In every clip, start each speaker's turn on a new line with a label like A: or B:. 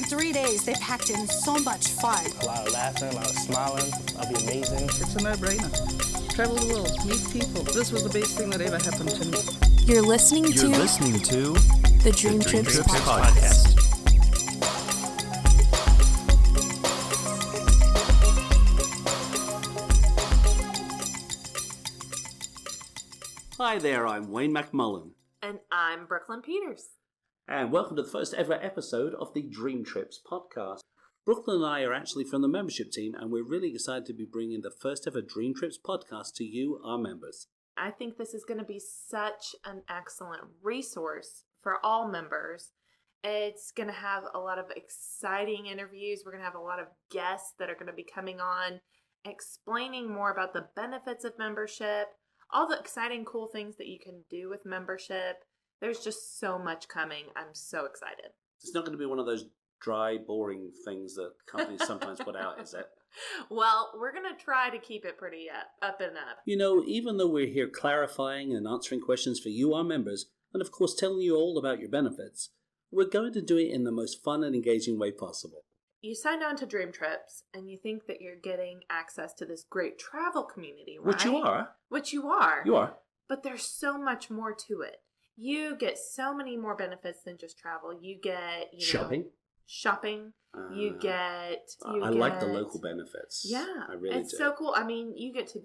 A: 3 days, they packed in so much fun.
B: A lot of laughing, a lot of smiling. That'll be amazing.
C: It's a no-brainer. Travel the world, meet people. This was the best thing that ever happened to me.
A: You're listening to the DreamTrips podcast.
D: Hi there, I'm Wayne McMullen.
E: And I'm Brooklyn Peters.
D: And welcome to the first ever episode of the DreamTrips podcast. Brooklyn and I are actually from the membership team, and we're really excited to be bringing the first ever DreamTrips podcast to you, our members.
E: I think this is going to be such an excellent resource for all members. It's going to have a lot of exciting interviews. We're going to have a lot of guests that are going to be coming on, explaining more about the benefits of membership, all the exciting, cool things that you can do with membership. There's just so much coming. I'm so excited.
D: It's not going to be one of those dry, boring things that companies sometimes put out, is it?
E: Well, we're going to try to keep it pretty up and up.
D: You know, even though we're here clarifying and answering questions for you, our members, and of course telling you all about your benefits, we're going to do it in the most fun and engaging way possible.
E: You signed on to DreamTrips and you think that you're getting access to this great travel community, right?
D: Which you are.
E: Which you are.
D: You are.
E: But there's so much more to it. You get so many more benefits than just travel. You get, shopping. You get.
D: I like the local benefits.
E: Yeah,
D: I really
E: it's
D: do.
E: so cool. I mean, you get to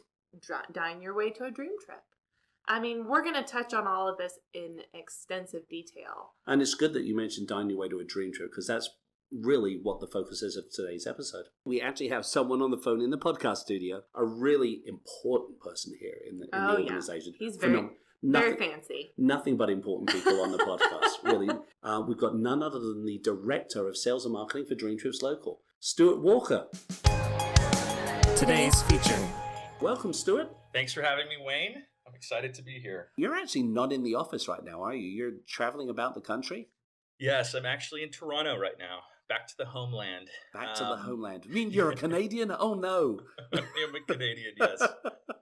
E: dine your way to a dream trip. I mean, we're going to touch on all of this in extensive detail.
D: And it's good that you mentioned dine your way to a dream trip, because that's really what the focus is of today's episode. We actually have someone on the phone in the podcast studio, a really important person here in the organization.
E: He's very fancy.
D: Nothing but important people on the podcast, really. We've got none other than the Director of Sales and Marketing for DreamTrips Local, Stuart Walker.
B: Today's feature.
D: Welcome, Stuart.
F: Thanks for having me, Wayne. I'm excited to be here.
D: You're actually not in the office right now, are you? You're traveling about the country?
F: Yes, I'm actually in Toronto right now. Back to the homeland.
D: Back to the homeland. You mean you're a Canadian? Oh, no.
F: I'm a Canadian, yes.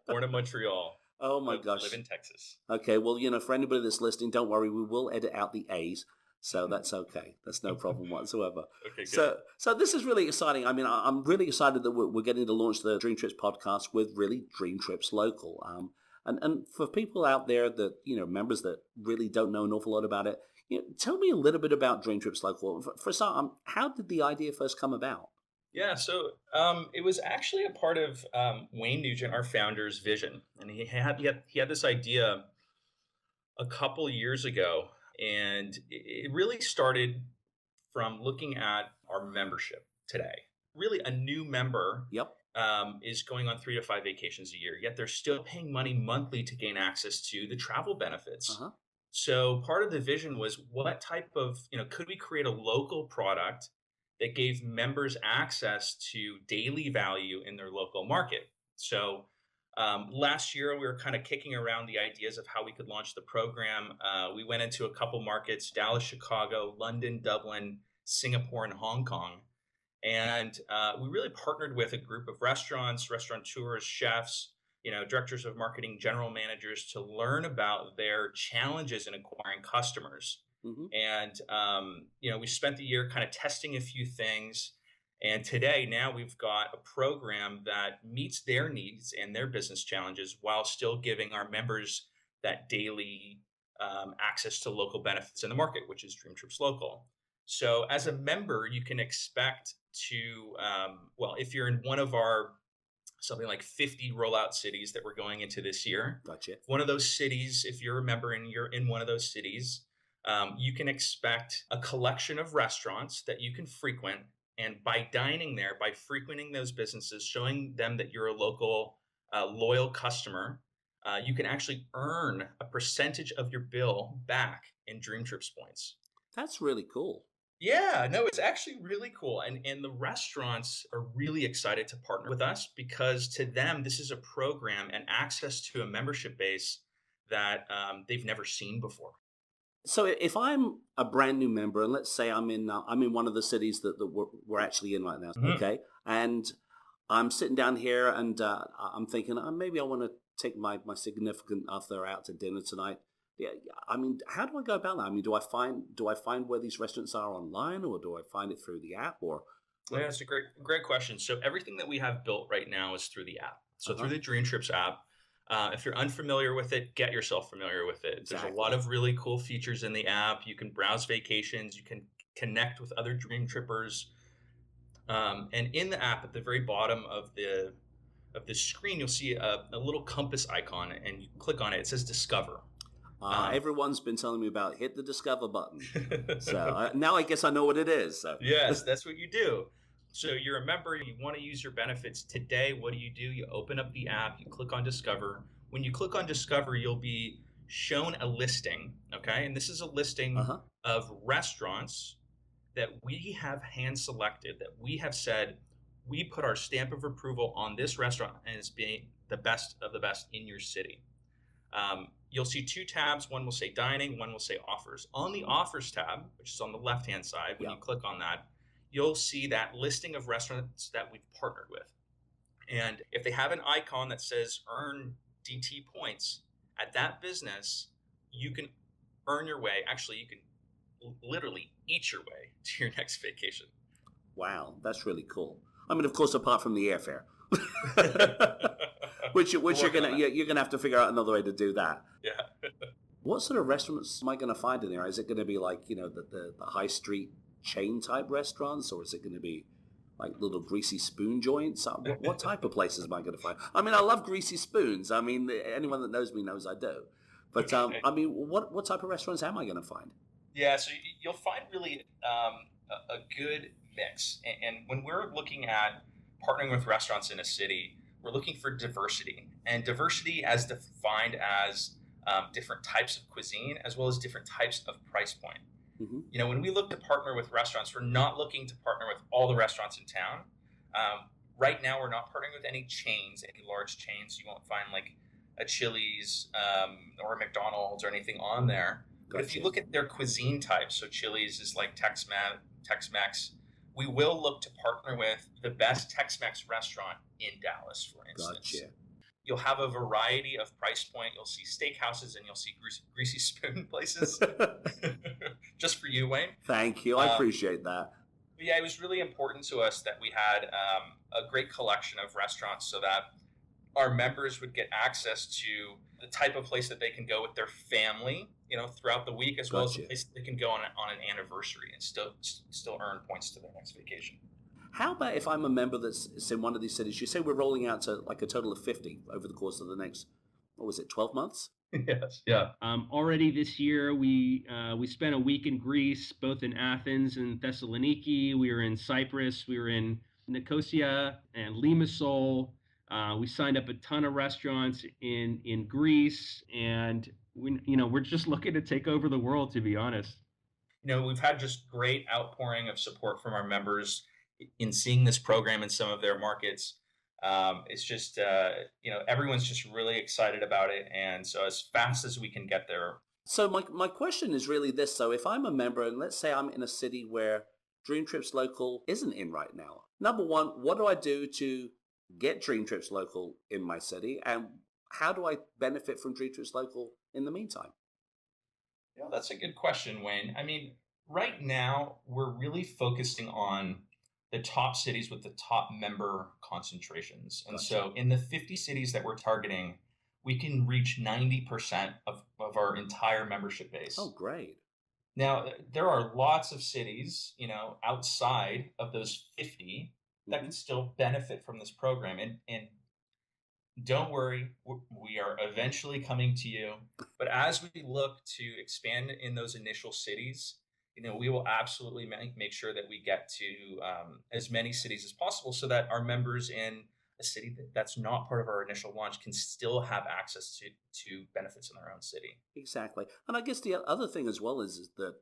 F: Born in Montreal.
D: Oh, my gosh.
F: Live in Texas.
D: Okay, well, for anybody that's listening, don't worry. We will edit out the A's, so that's okay. That's no problem whatsoever.
F: Okay, good.
D: So this is really exciting. I mean, I'm really excited that we're getting to launch the DreamTrips podcast with really DreamTrips Local. And for people out there that, members that really don't know an awful lot about it, tell me a little bit about DreamTrips Local. For some, how did the idea first come about?
F: Yeah, so it was actually a part of Wayne Nugent, our founder's vision. And he had this idea a couple years ago, and it really started from looking at our membership today. Really, a new member is going on 3 to 5 vacations a year, yet they're still paying money monthly to gain access to the travel benefits.
D: Uh-huh.
F: So part of the vision was what type of, could we create a local product that gave members access to daily value in their local market? So last year, we were kind of kicking around the ideas of how we could launch the program. We went into a couple markets: Dallas, Chicago, London, Dublin, Singapore, and Hong Kong. And we really partnered with a group of restaurants, restaurateurs, chefs, directors of marketing, general managers, to learn about their challenges in acquiring customers. Mm-hmm. And, we spent the year kind of testing a few things. And today, now we've got a program that meets their needs and their business challenges while still giving our members that daily access to local benefits in the market, which is DreamTrips Local. So as a member, you can expect to, if you're in one of our something like 50 rollout cities that we're going into this year.
D: Gotcha.
F: One of those cities, if you're a member and you're in one of those cities, you can expect a collection of restaurants that you can frequent. And by dining there, by frequenting those businesses, showing them that you're a local, loyal customer, you can actually earn a percentage of your bill back in DreamTrips points.
D: That's really cool.
F: Yeah, no, it's actually really cool. And the restaurants are really excited to partner with us because to them, this is a program and access to a membership base that they've never seen before.
D: So if I'm a brand new member, and let's say I'm in one of the cities that we're actually in right now, mm-hmm. Okay, and I'm sitting down here and I'm thinking maybe I want to take my significant other out to dinner tonight. Yeah, I mean, how do I go about that? I mean, do I find where these restaurants are online, or do I find it through the app, or
F: Yeah, that's a great question. So everything that we have built right now is through the app. So
D: uh-huh.
F: through the DreamTrips app. If you're unfamiliar with it, get yourself familiar with it. There's a
D: Exactly.
F: lot of really cool features in the app. You can browse vacations. You can connect with other Dream Trippers. And in the app, at the very bottom of the screen, you'll see a little compass icon, and you click on it. It says Discover.
D: Everyone's been telling me about hit the discover button. So now I guess I know what it is. So.
F: Yes, that's what you do. So you're a member, you want to use your benefits today. What do? You open up the app, you click on Discover. When you click on Discover, you'll be shown a listing, okay? And this is a listing of restaurants that we have hand selected, that we have said, we put our stamp of approval on this restaurant and it's being the best of the best in your city. You'll see two tabs. One will say dining, one will say offers. On the offers tab, which is on the left-hand side, when you click on that, you'll see that listing of restaurants that we've partnered with. And if they have an icon that says earn DT points at that business, you can earn your way. Actually, you can literally eat your way to your next vacation.
D: Wow, that's really cool. I mean, of course, apart from the airfare, which you're gonna have to figure out another way to do that.
F: Yeah.
D: What sort of restaurants am I going to find in there? Is it going to be like the high street chain type restaurants, or is it going to be like little greasy spoon joints? What type of places am I going to find? I mean, I love greasy spoons. I mean, anyone that knows me knows I do. But I mean, what type of restaurants am I going to find?
F: Yeah, so you'll find really a good mix. And when we're looking at partnering with restaurants in a city, we're looking for diversity. And diversity as defined as different types of cuisine, as well as different types of price point. Mm-hmm. When we look to partner with restaurants, we're not looking to partner with all the restaurants in town. Right now, we're not partnering with any chains, any large chains. You won't find like a Chili's or a McDonald's or anything on there. But if you look at their cuisine types, so Chili's is like Tex-Mex, we will look to partner with the best Tex-Mex restaurant in Dallas, for instance.
D: Gotcha.
F: You'll have a variety of price point. You'll see steakhouses and you'll see greasy spoon places. Just for you, Wayne.
D: Thank you. I appreciate that.
F: But yeah, it was really important to us that we had a great collection of restaurants so that our members would get access to the type of place that they can go with their family, throughout the week, as well as a place that they can go on an anniversary and still earn points to their next vacation.
D: How about if I'm a member that's in one of these cities? You say we're rolling out to like a total of 50 over the course of the next, 12 months?
F: Yes. Yeah.
G: Already this year, we spent a week in Greece, both in Athens and Thessaloniki. We were in Cyprus. We were in Nicosia and Limassol. We signed up a ton of restaurants in Greece, and we're just looking to take over the world, to be honest.
F: We've had just great outpouring of support from our members in seeing this program in some of their markets. It's just, everyone's just really excited about it. And so as fast as we can get there.
D: So my question is really this. So if I'm a member, and let's say I'm in a city where DreamTrips Local isn't in right now. Number one, what do I do to get DreamTrips Local in my city? And how do I benefit from DreamTrips Local in the meantime?
F: Yeah, that's a good question, Wayne. I mean, right now, we're really focusing on the top cities with the top member concentrations. And so in the 50 cities that we're targeting, we can reach 90% of our entire membership base.
D: Oh, great.
F: Now, there are lots of cities, outside of those 50 that can still benefit from this program. And don't worry, we are eventually coming to you. But as we look to expand in those initial cities, we will absolutely make sure that we get to as many cities as possible so that our members in a city that's not part of our initial launch can still have access to benefits in their own city.
D: Exactly. And I guess the other thing as well is that,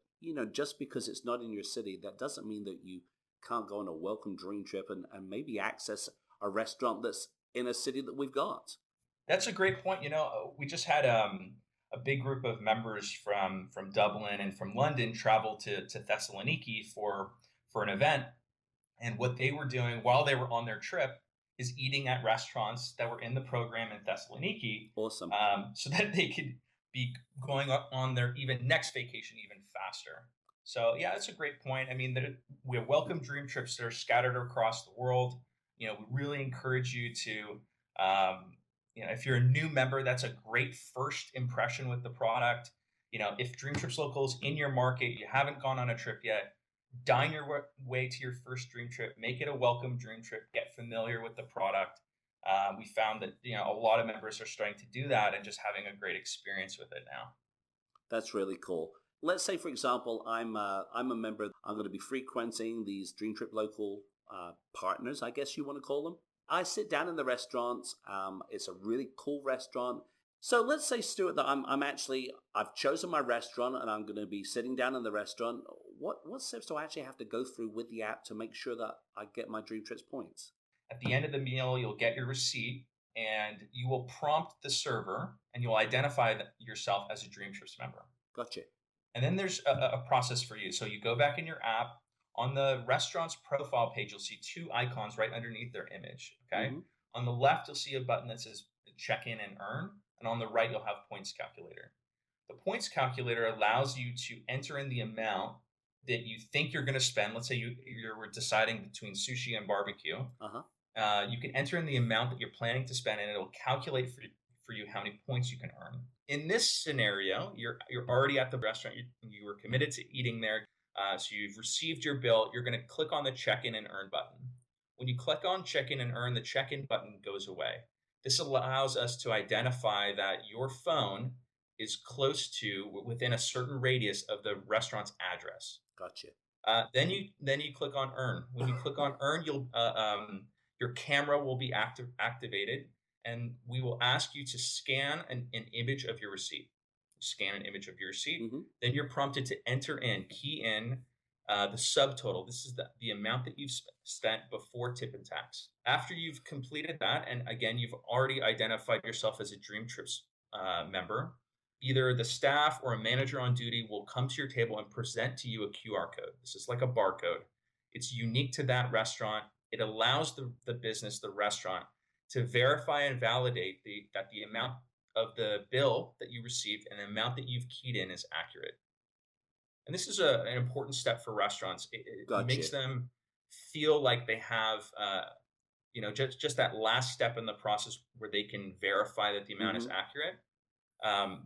D: just because it's not in your city, that doesn't mean that you can't go on a welcome dream trip and maybe access a restaurant that's in a city that we've got.
F: That's a great point. We just had a big group of members from Dublin and from London travel to Thessaloniki for an event. And what they were doing while they were on their trip is eating at restaurants that were in the program in Thessaloniki.
D: Awesome.
F: So that they could be going on their even next vacation even faster. So yeah, that's a great point. I mean, we welcome dream trips that are scattered across the world. We really encourage you to, if you're a new member, that's a great first impression with the product. If DreamTrips Local is in your market, you haven't gone on a trip yet, dine your way to your first dream trip, make it a welcome dream trip, get familiar with the product. We found that a lot of members are starting to do that and just having a great experience with it now.
D: That's really cool. Let's say, for example, I'm a member. I'm going to be frequenting these DreamTrip Local partners, I guess you want to call them. I sit down in the restaurant. It's a really cool restaurant. So let's say, Stuart, that I've chosen my restaurant and I'm going to be sitting down in the restaurant. What steps do I actually have to go through with the app to make sure that I get my DreamTrips points?
F: At the end of the meal, you'll get your receipt and you will prompt the server and you'll identify yourself as a DreamTrips member.
D: Gotcha.
F: And then there's a process for you. So you go back in your app. On the restaurant's profile page, you'll see two icons right underneath their image. Okay. Mm-hmm. On the left, you'll see a button that says check in and earn. And on the right, you'll have points calculator. The points calculator allows you to enter in the amount that you think you're going to spend. Let's say you're deciding between sushi and barbecue. You can enter in the amount that you're planning to spend, and it'll calculate for you how many points you can earn. In this scenario, you're already at the restaurant. You were committed to eating there. So you've received your bill. You're going to click on the check-in and earn button. When you click on check-in and earn, the check-in button goes away. This allows us to identify that your phone is close to, within a certain radius of the restaurant's address.
D: Gotcha.
F: Then you click on earn. When you click on earn, your camera will be activated, and we will ask you to scan an image of your receipt. Scan an image of your receipt. Mm-hmm. Then you're prompted to key in the subtotal. This is the amount that you've spent before tip and tax. After you've completed that, and again, you've already identified yourself as a DreamTrips member, either the staff or a manager on duty will come to your table and present to you a QR code. This is like a barcode. It's unique to that restaurant. It allows the business, the restaurant, to verify and validate that the amount of the bill that you received and the amount that you've keyed in is accurate. And this is an important step for restaurants. It
D: Gotcha.
F: Makes them feel like they have, just that last step in the process where they can verify that the amount is accurate.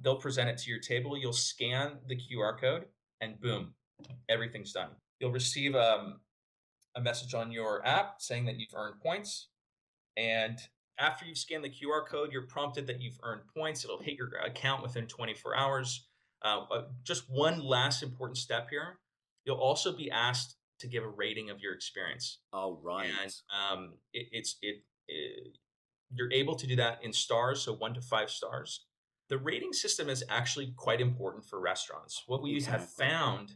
F: They'll present it to your table. You'll scan the QR code, and boom, everything's done. You'll receive a message on your app saying that you've earned points. And after you've scanned the QR code, you're prompted that you've earned points. It'll hit your account within 24 hours. Just one last important step here. You'll also be asked to give a rating of your experience.
D: Oh, right.
F: And you're able to do that in stars, so 1 to 5 stars. The rating system is actually quite important for restaurants. What we have found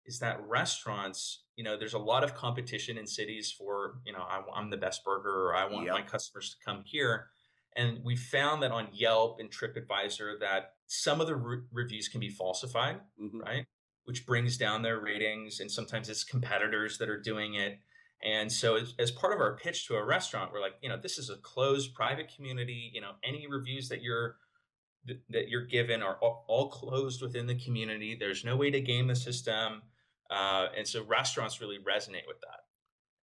F: is that restaurants, there's a lot of competition in cities for, I'm the best burger, or I want my customers to come here. And we found that on Yelp and TripAdvisor that some of the reviews can be falsified, right? Which brings down their ratings. And sometimes it's competitors that are doing it. And so as part of our pitch to a restaurant, we're like, this is a closed private community. Any reviews that you're given are all closed within the community. There's no way to game the system. And so restaurants really resonate with that.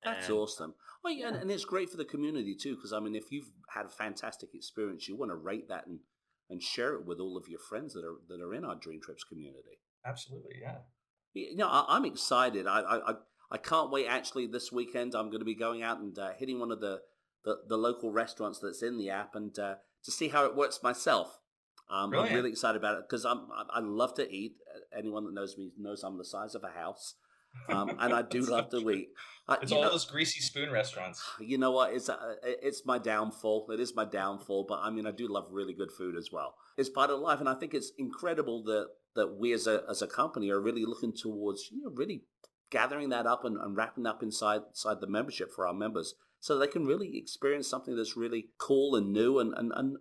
D: That's awesome. Well, yeah, and it's great for the community too, because if you've had a fantastic experience, you want to rate that and share it with all of your friends that are in our DreamTrips community.
F: Absolutely, yeah.
D: I'm excited. I can't wait. Actually, this weekend I'm going to be going out and hitting one of the local restaurants that's in the app and to see how it works myself. I'm really excited about it because I love to eat. Anyone that knows me knows I'm the size of a house, and I do love to eat.
F: It's all those greasy spoon restaurants.
D: You know what? It's my downfall. It is my downfall. But I do love really good food as well. It's part of life, and I think it's incredible that we as a company are really looking towards really gathering that up and wrapping up inside the membership for our members, so they can really experience something that's really cool and new and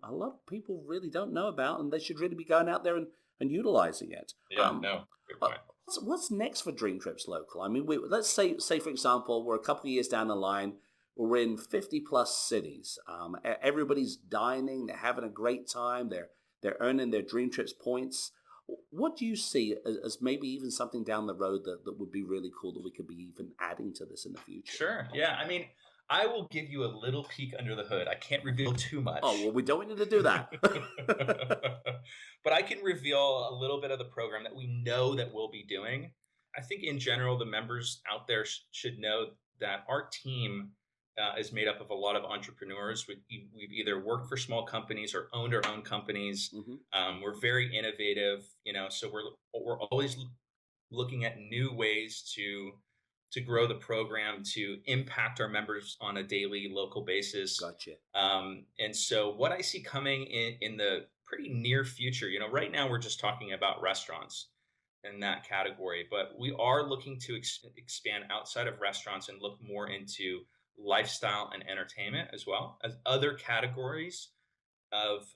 D: a lot of people really don't know about, and they should really be going out there and utilizing it.
F: Yeah, good point.
D: What's next for DreamTrips Local? Let's say for example, we're a couple of years down the line, we're in 50 plus cities. Everybody's dining, they're having a great time, they're they're earning their DreamTrips points. What do you see as maybe even something down the road that would be really cool that we could be even adding to this in the future?
F: Sure. Yeah. I mean, I will give you a little peek under the hood. I can't reveal too much.
D: Oh, well, we don't need to do that.
F: But I can reveal a little bit of the program that we know that we'll be doing. I think in general, the members out there should know that our team is made up of a lot of entrepreneurs. We've either worked for small companies or owned our own companies. We're very innovative, so we're always looking at new ways to grow the program, to impact our members on a daily local basis.
D: Gotcha.
F: And so what I see coming in the pretty near future, right now we're just talking about restaurants in that category, but we are looking to expand outside of restaurants and look more into lifestyle and entertainment as well as other categories of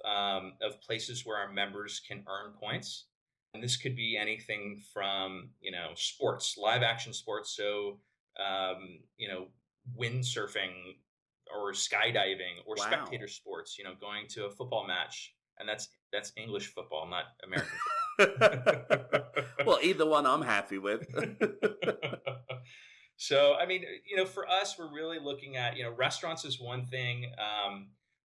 F: places where our members can earn points. And this could be anything from, sports, live action sports. So, windsurfing or skydiving or spectator sports, going to a football match. And that's English football, not American football.
D: Well, either one I'm happy with.
F: So, I mean, for us, we're really looking at, restaurants is one thing.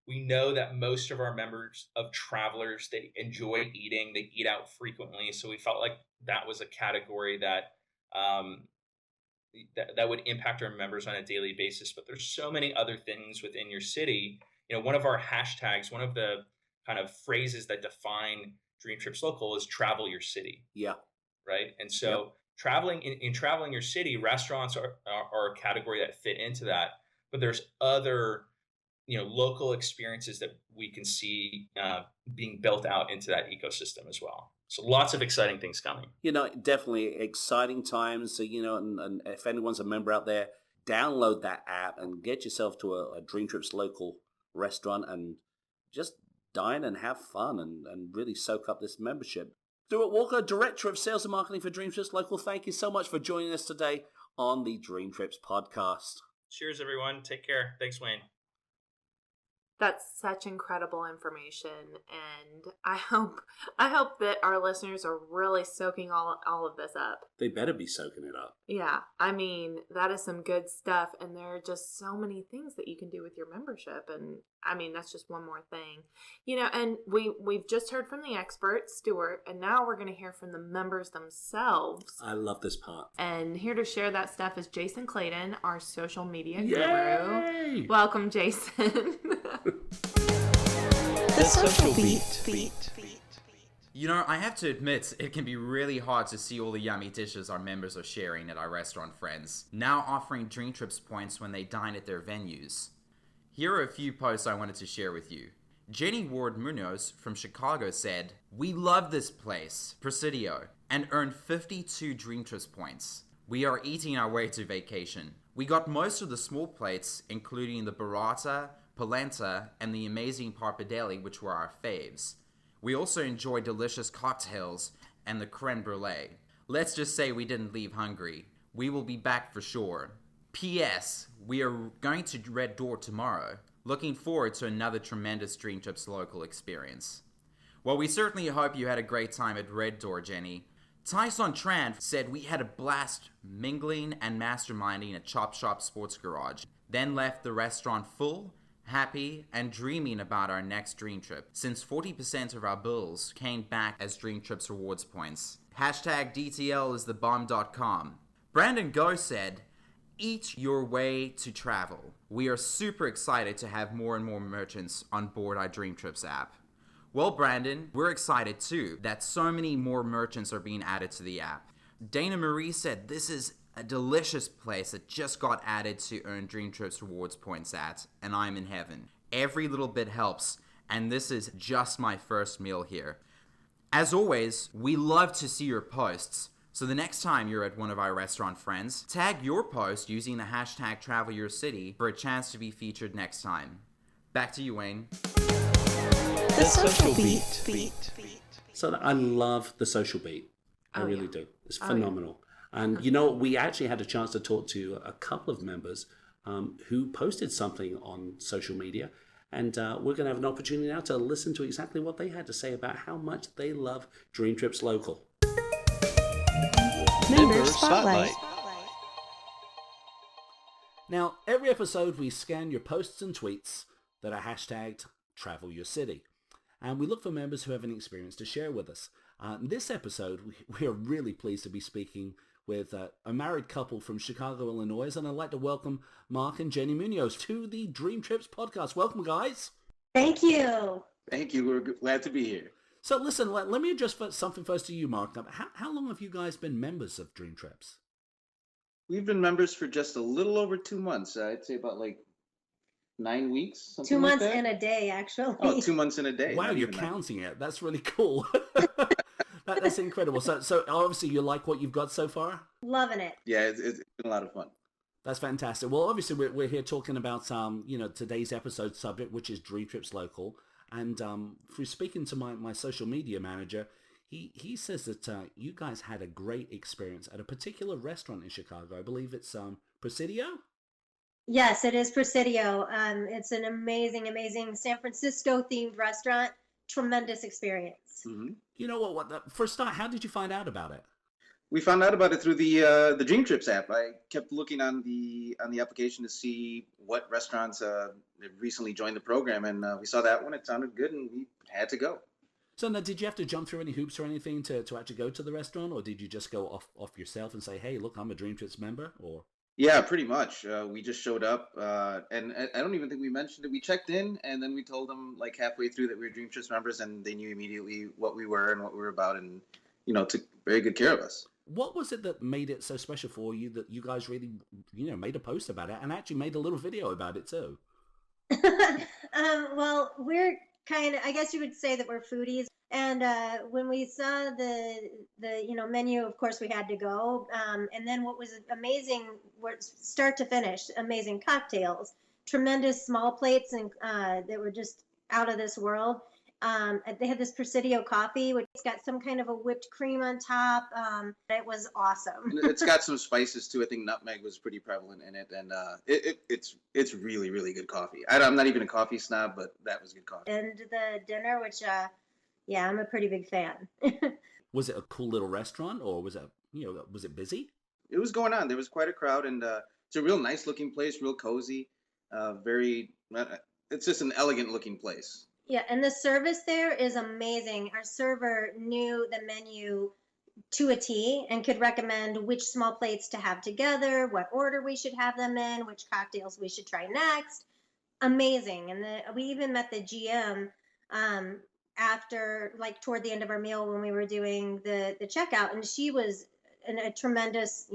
F: We know that most of our members of travelers, they enjoy eating, they eat out frequently. So we felt like that was a category that that would impact our members on a daily basis. But there's so many other things within your city. One of our hashtags, one of the kind of phrases that define DreamTrips Local is travel your city.
D: Yeah.
F: Right. And so traveling in traveling your city, restaurants are a category that fit into that. But there's other local experiences that we can see being built out into that ecosystem as well. So lots of exciting things coming.
D: Definitely exciting times. So, and if anyone's a member out there, download that app and get yourself to a DreamTrips Local restaurant and just dine and have fun and really soak up this membership. Stuart Walker, Director of Sales and Marketing for DreamTrips Local, thank you so much for joining us today on the DreamTrips podcast.
F: Cheers, everyone. Take care. Thanks, Wayne.
E: That's such incredible information, and I hope that our listeners are really soaking all of this up.
D: They better be soaking it up.
E: Yeah, I mean, that is some good stuff, and there are just so many things that you can do with your membership, and I mean, that's just one more thing. And we've just heard from the expert, Stuart, and now we're going to hear from the members themselves.
D: I love this part.
E: And here to share that stuff is Jason Clayton, our social media
D: Yay!
E: guru. Welcome, Jason.
A: The Social Beat.
H: I have to admit, it can be really hard to see all the yummy dishes our members are sharing at our restaurant friends, now offering DreamTrips points when they dine at their venues. Here are a few posts I wanted to share with you. Jenny Ward Munoz from Chicago said, "We love this place, Presidio, and earned 52 DreamTrips points. We are eating our way to vacation. We got most of the small plates, including the burrata, polenta, and the amazing pappardelle, which were our faves. We also enjoyed delicious cocktails and the creme brulee. Let's just say we didn't leave hungry. We will be back for sure. P.S. We are going to Red Door tomorrow. Looking forward to another tremendous DreamTrips Local experience." Well, we certainly hope you had a great time at Red Door, Jenny. Tyson Tran said, "We had a blast mingling and masterminding at Chop Shop Sports Garage, then left the restaurant full, happy, and dreaming about our next dream trip, since 40% of our bills came back as DreamTrips rewards points. Hashtag DTL is the bomb.com. Brandon Go said, "Eat your way to travel. We are super excited to have more and more merchants on board our DreamTrips app." Well, Brandon, we're excited too that so many more merchants are being added to the app. Dana Marie said, "This is a delicious place that just got added to earn DreamTrips rewards points at, and I'm in heaven. Every little bit helps, and this is just my first meal here." As always, we love to see your posts, so the next time you're at one of our restaurant friends, tag your post using the hashtag #TravelYourCity for a chance to be featured next time. Back to you, Wayne.
A: The Social Beat.
D: So I love the Social Beat. I really do. It's phenomenal. And we actually had a chance to talk to a couple of members who posted something on social media, And we're going to have an opportunity now to listen to exactly what they had to say about how much they love DreamTrips Local.
A: Member Spotlight.
D: Now, every episode we scan your posts and tweets that are hashtagged Travel Your City. And we look for members who have an experience to share with us. In this episode, we are really pleased to be speaking with a married couple from Chicago, Illinois, and I'd like to welcome Mark and Jenny Munoz to the DreamTrips podcast. Welcome, guys.
I: Thank you.
J: Thank you. We're glad to be here.
D: So listen, let me address something first to you, Mark. How long have you guys been members of DreamTrips?
J: We've been members for just a little over 2 months. I'd say about like 9 weeks.
I: 2 months
J: like that.
I: and a day, actually.
J: Oh, 2 months and a day.
D: Wow,
J: not
D: you're
J: even
D: counting it. That's really cool. That's incredible. So obviously you like what you've got so far?
I: Loving it.
J: Yeah, it's been a lot of fun.
D: That's fantastic. Well, obviously we're here talking about today's episode subject, which is DreamTrips Local, and through speaking to my social media manager, he says that you guys had a great experience at a particular restaurant in Chicago. I believe it's Presidio.
I: Yes, it is Presidio. It's an amazing San Francisco themed restaurant. Tremendous experience.
J: Mm-hmm.
D: You know what? For a start, how did you find out about it?
J: We found out about it through the DreamTrips app. I kept looking on the application to see what restaurants have recently joined the program, and we saw that one. It sounded good, and we had to go.
D: So now, did you have to jump through any hoops or anything to actually go to the restaurant, or did you just go off yourself and say, "Hey, look, I'm a DreamTrips member"? Or
J: Yeah, pretty much. We just showed up, and I don't even think we mentioned it. We checked in, and then we told them like halfway through that we were DreamTrips members, and they knew immediately what we were and what we were about, and took very good care of us.
D: What was it that made it so special for you that you guys really, made a post about it and actually made a little video about it too?
I: Well, we're I guess you would say that we're foodies. And when we saw the menu, of course we had to go. And then what was amazing was start to finish, amazing cocktails, tremendous small plates, and that were just out of this world. They had this Presidio coffee, which got some kind of a whipped cream on top. It was awesome.
J: It's got some spices too. I think nutmeg was pretty prevalent in it, and it's really, really good coffee. I'm not even a coffee snob, but that was good coffee.
I: And the dinner, which I'm a pretty big fan.
D: Was it a cool little restaurant, or was it busy?
J: It was going on. There was quite a crowd, and it's a real nice looking place, real cozy. It's just an elegant looking place.
I: Yeah, and the service there is amazing. Our server knew the menu to a T and could recommend which small plates to have together, what order we should have them in, which cocktails we should try next. Amazing. And we even met the GM after, like, toward the end of our meal when we were doing the checkout, and she was a tremendous,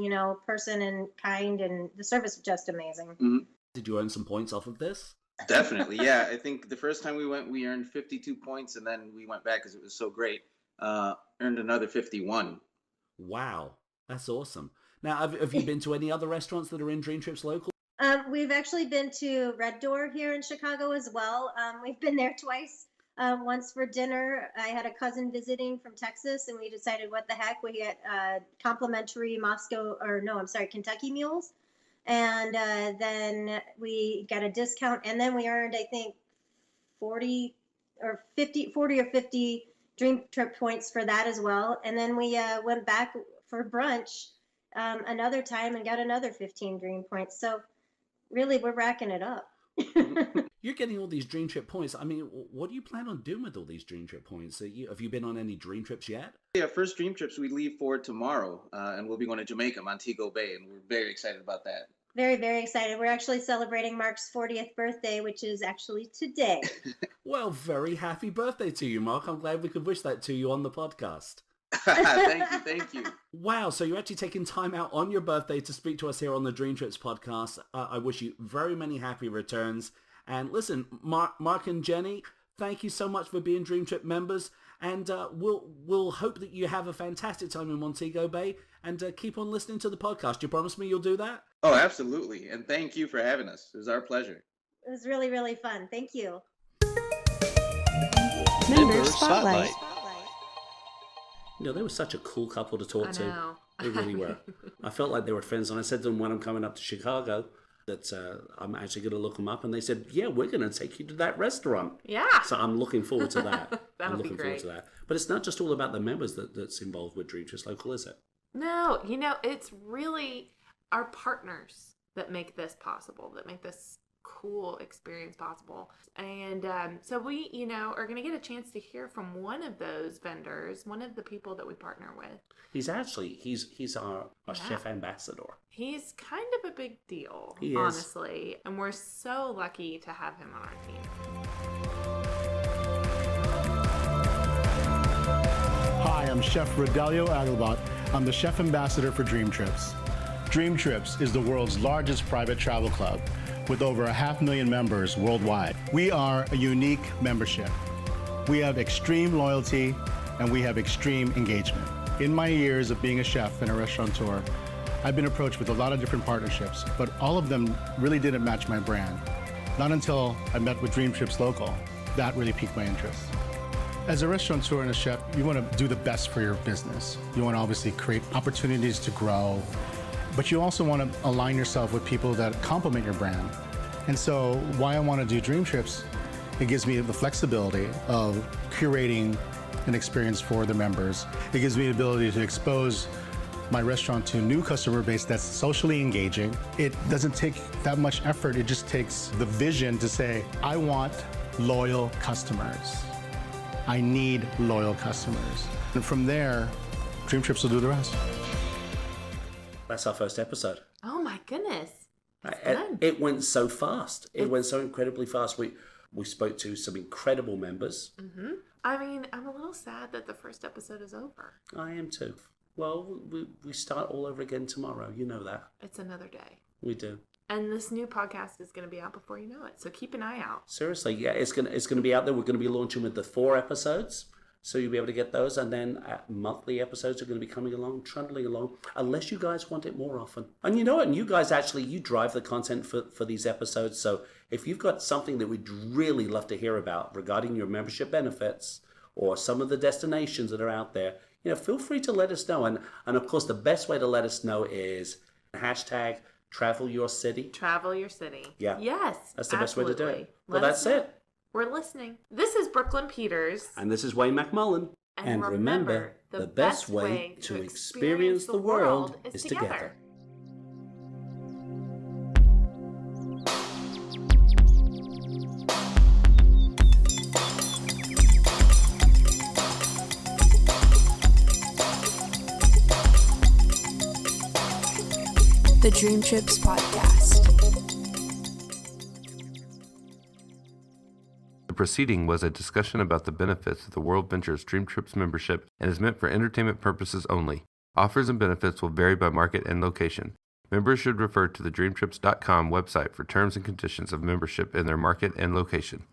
I: person and kind, and the service was just amazing.
J: Mm-hmm.
D: Did you earn some points off of this?
J: Definitely, yeah. I think the first time we went, we earned 52 points, and then we went back because it was so great. Earned another 51.
D: Wow, that's awesome. Now, have you been to any other restaurants that are in DreamTrips Local?
I: We've actually been to Red Door here in Chicago as well. We've been there twice. Once for dinner. I had a cousin visiting from Texas, and we decided, what the heck, we get complimentary Kentucky mules. And then we got a discount, and then we earned, I think, 40 or 50 DreamTrip points for that as well. And then we went back for brunch another time and got another 15 Dream points. So really, we're racking it up.
D: You're getting all these DreamTrip points. I mean, what do you plan on doing with all these DreamTrip points? Have you been on any dream trips yet?
J: Yeah, first dream trips we leave for tomorrow, and we'll be going to Jamaica, Montego Bay, and we're very excited about that.
I: Very, very excited. We're actually celebrating Mark's 40th birthday, which is actually today.
D: Well, very happy birthday to you, Mark. I'm glad we could wish that to you on the podcast.
J: Thank you.
D: Wow, so you're actually taking time out on your birthday to speak to us here on the DreamTrips podcast. I wish you very many happy returns. And listen, Mark and Jenny, thank you so much for being DreamTrip members. And we'll hope that you have a fantastic time in Montego Bay, and keep on listening to the podcast. You promise me you'll do that?
J: Oh, absolutely. And thank you for having us. It was our pleasure.
I: It was really, really fun. Thank you.
A: Member Spotlight.
D: They were such a cool couple to talk
E: I
D: to.
E: know.
D: They really were. I felt like they were friends, and I said to them when I'm coming up to Chicago, that I'm actually going to look them up. And they said, yeah, we're going to take you to that restaurant.
E: Yeah.
D: So I'm looking forward to that.
E: That'll
D: I'm looking
E: be great.
D: forward to that. But it's not just all about the members that's involved with DreamTrips Local, is it?
E: No, it's really our partners that make this possible, that make this cool experience possible. And so we, are going to get a chance to hear from one of those vendors, one of the people that we partner with.
D: He's our chef ambassador.
E: He's kind of a big deal,
D: He is.
E: honestly. And we're so lucky to have him on our team.
K: Hi, I'm Chef Rodelio Agalbot. I'm the chef ambassador for DreamTrips. DreamTrips is the world's largest private travel club with over 500,000 members worldwide. We are a unique membership. We have extreme loyalty and we have extreme engagement. In my years of being a chef and a restaurateur, I've been approached with a lot of different partnerships, but all of them really didn't match my brand. Not until I met with DreamTrips Local, that really piqued my interest. As a restaurateur and a chef, you want to do the best for your business. You want to obviously create opportunities to grow, but you also want to align yourself with people that complement your brand. And so why I want to do DreamTrips, it gives me the flexibility of curating an experience for the members. It gives me the ability to expose my restaurant to a new customer base that's socially engaging. It doesn't take that much effort. It just takes the vision to say, I want loyal customers. I need loyal customers. And from there, DreamTrips will do the rest.
D: That's our first episode.
E: Oh my goodness.
D: It went so fast. It went so incredibly fast. We spoke to some incredible members.
E: Mm-hmm. I mean, I'm a little sad that the first episode is over.
D: I am too. Well, we start all over again tomorrow. You know that.
E: It's another day.
D: We do.
E: And this new podcast is going to be out before you know it. So keep an eye out.
D: Seriously, yeah, it's gonna be out there. We're going to be launching with the 4 episodes. So you'll be able to get those. And then monthly episodes are going to be coming along, trundling along, unless you guys want it more often. And you know what? And you guys actually, you drive the content for these episodes. So if you've got something that we'd really love to hear about regarding your membership benefits or some of the destinations that are out there, feel free to let us know. And of course, the best way to let us know is hashtag Travel Your City.
E: Travel Your City.
D: Yeah.
E: Yes.
D: That's the best way to do it.
E: Let
D: Well,
E: us
D: that's
E: know.
D: it.
E: We're listening. This is Brooklyn Peters.
D: And this is Wayne McMullen. And remember, the best way to experience the world is together.
A: The DreamTrips Podcast.
L: The proceeding was a discussion about the benefits of the World Ventures DreamTrips membership and is meant for entertainment purposes only. Offers and benefits will vary by market and location. Members should refer to the DreamTrips.com website for terms and conditions of membership in their market and location.